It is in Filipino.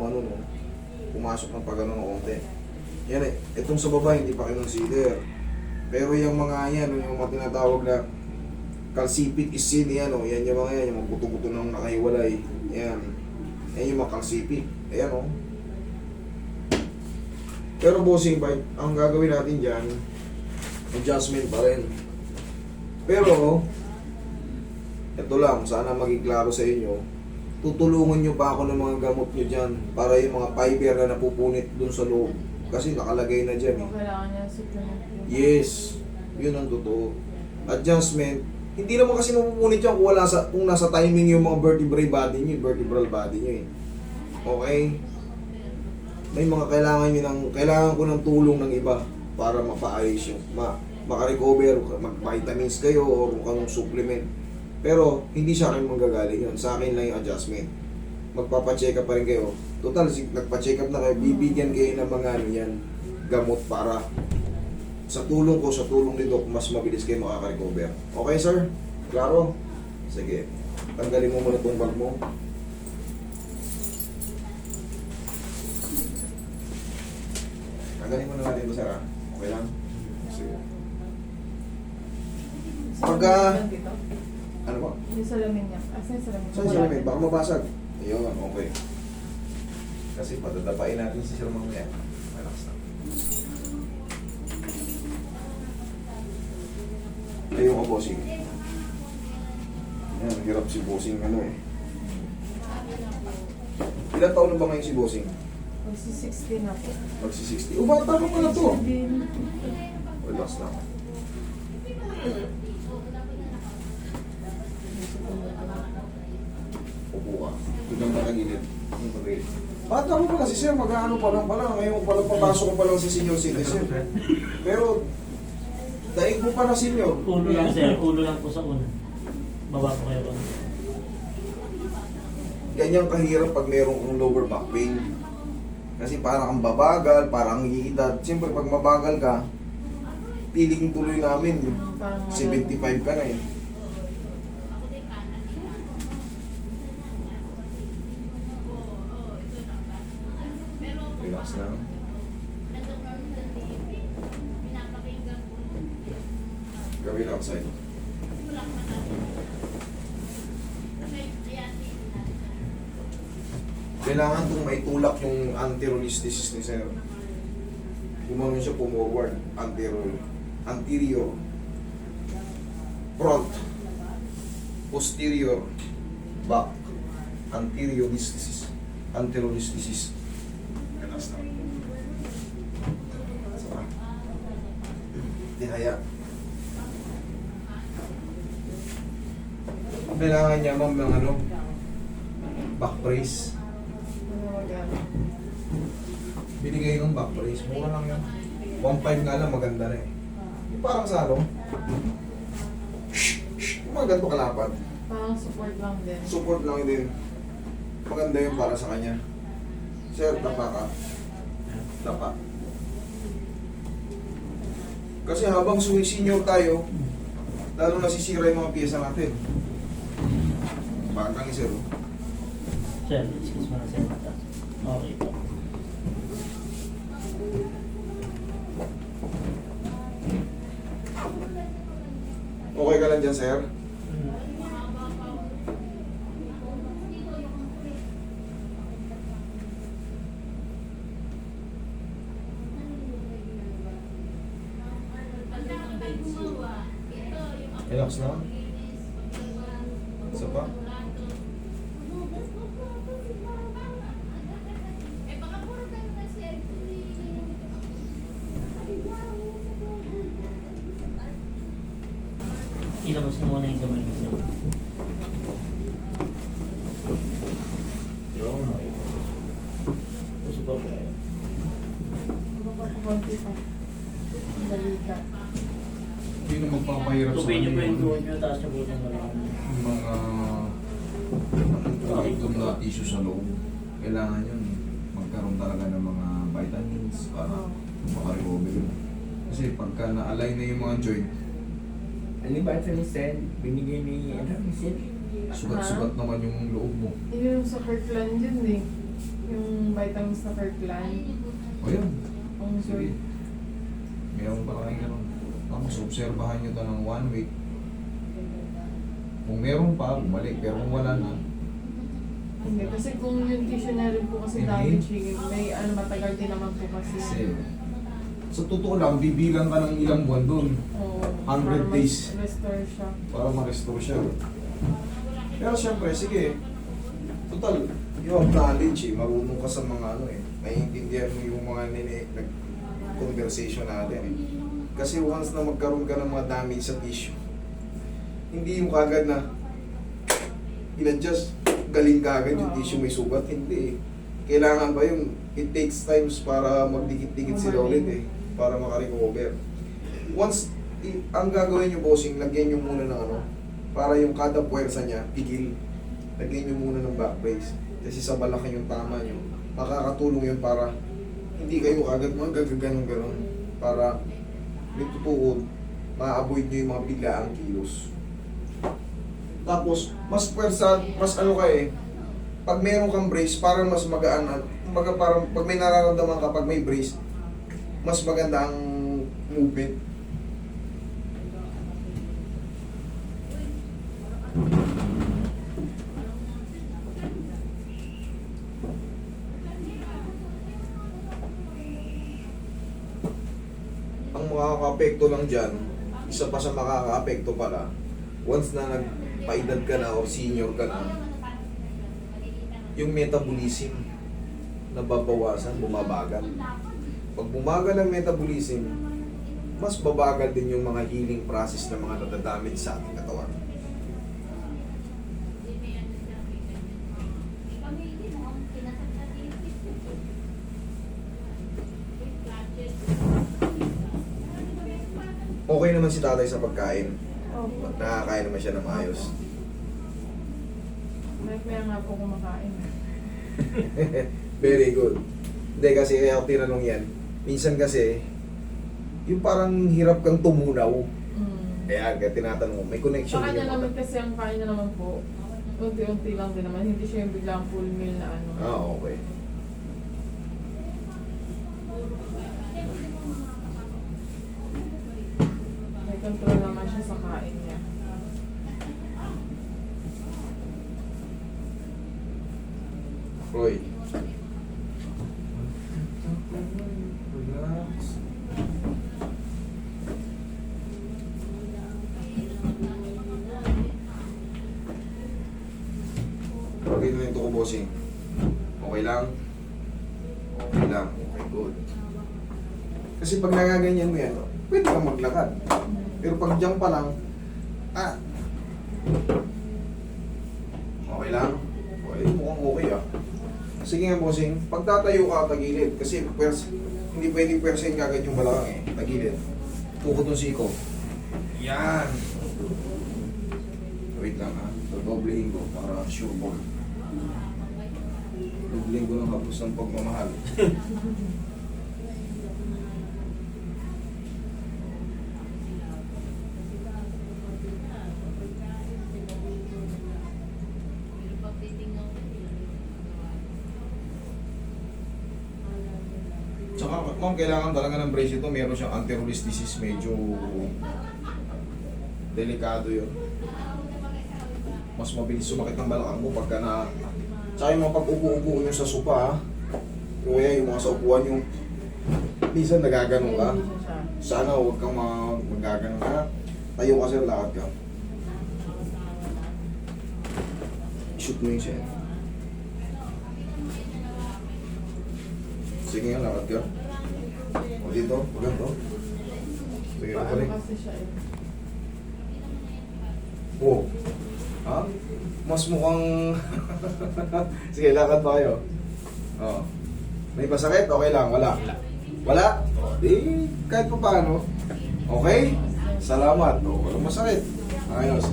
umano, no? Pumasok ng pagano ng konti. Yan eh, itong sa baba hindi pa kinonsider. Pero yung mga yan, yung mga tinatawag na calcific skin, yan o, yan yung mga yan, yung mga buto-buto ng nakahiwalay. Yan. Yan yung mga calcific. Ayan o. Pero bossing bite, ang gagawin natin dyan, adjustment pa rin. Pero, ito lang, sana maging klaro sa inyo, tutulungan nyo pa ako ng mga gamot nyo dyan para yung mga fiber na napupunit dun sa loob. Kasi nakalagay na dyan eh. Kailangan niya supplement. Yes, yun ang totoo. Adjustment, hindi naman kasi mapupunit yan kung nasa timing yung mga vertebrae body nyo, vertebral body nyo eh. Okay? May mga kailangan ko ng tulong ng iba para mapaayos yung, makarecover, mag-vitamins kayo o kung anong supplement. Pero, hindi sa akin manggagaling yun. Sa akin lang yung adjustment. Magpapacheck up pa rin kayo. Total, nagpa-check up na kayo, bibigyan kayo ng mga ano yan, gamot para sa tulong ko, sa tulong ni Doc, mas mabilis kayo makaka-recover. Okay, sir? Klaro? Sige. Tanggalin mo muna itong bag mo. Tanggalin mo na natin ito, sir, ha? Okay lang? Sige. Pagka... Ano ba? Yung salamin niya. Asa yung salamin? Saan sila may? Baka mabasag. Ayun, okay. Kasi patatapain natin si Sir mamaya. Relax na. Ayun ka, bossing. Ayan, hirap si bossing ano eh. Ilan taon na ba ngayon si bossing? Magsi-60 na po. Magsi-60. O, bata ka pala to. Relax na. Upo ka. Tignan ka kagilid. Bata mo pala si Sir, mag-ano pa lang pala. Ngayon pa lang papasok ko pa lang sa senior citizen. Pero, daig mo pa na senior. Ulo lang sir, ulo lang po sa ulo. Baba po kayo. Ganyan kahirap pag merong kong lower back pain. Kasi parang kang babagal, parang iidad. Siyempre pag mabagal ka, piling tuloy namin. 75 ka na eh. Relax lang. Gawin outside. Kailangan itong maitulak yung anterolisthesis ni Sir. Gumanon siya forward, anterior, front, posterior, back, anteriolisthesis, anterolisthesis. Relax na. Sarap. Tihaya. Kailangan niya ma'am ng ano, back brace. Binigay ng back brace, mura lang yun. 1.5 nga lang, maganda na eh. Yung parang salong. Yung mga ganito kalapad. Parang support lang din. Support lang din. Maganda yun para sa kanya. Sir, tapa ka. Tapa. Kasi habang senior tayo, lalo nasisira yung mga pyesa natin. Bakang sir. Sir, excuse mo na sir. Okay po. Okay ka lang dyan, sir? Relax na. Isa pa. Ilabas mo muna yung kamay mo sir. Yun. Puso pa po kayo. Konti pa. Balita. Hindi na magpapahirap sa Tupin niyo po yung kanya duwan niyo, taas niyo po itong malamang. yung mga nakikitong na tissue sa loob. Kailangan yun magkaroon talaga ng mga vitamins para makarecover yun. Kasi pagka na-align na yung mga joint, Ano ba ito ni Sir? Binigay ni ni Sir? sugat-sugat naman yung loob mo. Yun yung sa Kirkland yun eh. Yung vitamins na Kirkland. O yun. Ang Sige. good. Meron pa kayo ganun. Tapos obserbahan nyo ito ng 1 week. Kung meron pa, bumalik. Pero kung wala na, Hindi, kasi kung yung tissue na rin po kasi Hindi. damaging, may matagal din naman po kasi. kasi sa totoo lang, bibilang ka ng ilang buwan doon Oo, 100 para days. restore siya. para ma-restore siya. Pero siyempre, sige. Total, you have knowledge eh. Marunong ka sa mga ano eh. Naiintindihan mo yung mga conversation natin eh. Kasi once na magkaroon ka ng mga damage sa tissue, hindi yung kagad na in-adjust, galing kagad yung tissue may sugat. Hindi eh. Kailangan ba yung it takes times para magdikit-dikit sila ulit eh. Para makarecover. Once, ang gagawin nyo bossing, lagyan nyo muna ng ano, para yung kada puwersa niya, pigil. Lagyan nyo muna ng back brace. Kasi sa balakang yung tama nyo, makakatulong yun para hindi kayo agad magaganon-ganon. Para may tutuon, ma-avoid nyo yung mga biglaang kilos. Tapos, mas puwersa, mas ano ka eh, pag meron kang brace, parang mas magaan na, kumbaga parang pag may nararamdaman ka, pag may brace, mas maganda ang movement. Ang makaka-apekto lang dyan, isa pa sa makaka-apekto pala, once na nagpaedad ka na o senior ka na, yung metabolism nababawasan, bumabagal. Pag bumagal ang metabolism, mas babagal din yung mga healing process ng mga nadadamage sa ating katawan. Okay naman si tatay sa pagkain. Opo. Nakakain naman siya ng maayos. May nga po kumakain. Very good. Hindi kasi kaya ako tinanong yan. Minsan kasi, yung parang hirap kang tumunaw. Kaya tinatanong mo, may connection Sa kanya din naman yung kasi ang kain niya naman po, unti-unti lang din naman. Hindi siya yung biglang full meal na ano. okay. May control naman siya sa kain niya. Roy. Relax. Okay na ito ko, bossing. Okay lang? Okay lang. Okay, good. Kasi pag nagaganyan mo yan, pwede kang maglakad. Pero pag diyan pa lang, okay lang? Okay, mukhang okay ah. Sige nga, bossing. Pagtatayo ka, tagilid. Kasi hindi pwedeng persen kagad yung balakang eh. Tagilid. Tukod yung siko. Yan. Wait lang ha. Doblehin ko para sure ball. Doblehin ko ng kapos ng pagmamahal. Tsaka ma'am, kailangan talaga ng brace ito. Meron siyang anterolist disease. Medyo delikado yun. Mas mabilis sumakit ng balakang mo pagka na... Tsaka yung mga pag-upo-upo nyo sa sopa ha. Yung kaya yung mga sa upuan yung... Minsan nagaganon ka. Hindi siya. Sana huwag kang magaganon ka. Tayo ka sir, lakad ka. Shoot mo yung siya. Sige nga, lakad ka. O dito, ganito. Sige ka pa rin. Paano kasi siya eh. Oh. Ha? Mas mukhang... Sige, lakad pa kayo. Oh. May pasakit? Okay lang, wala. Wala? Di, kahit pa paano. Okay? Salamat. Oh, walang masakit. Ayos.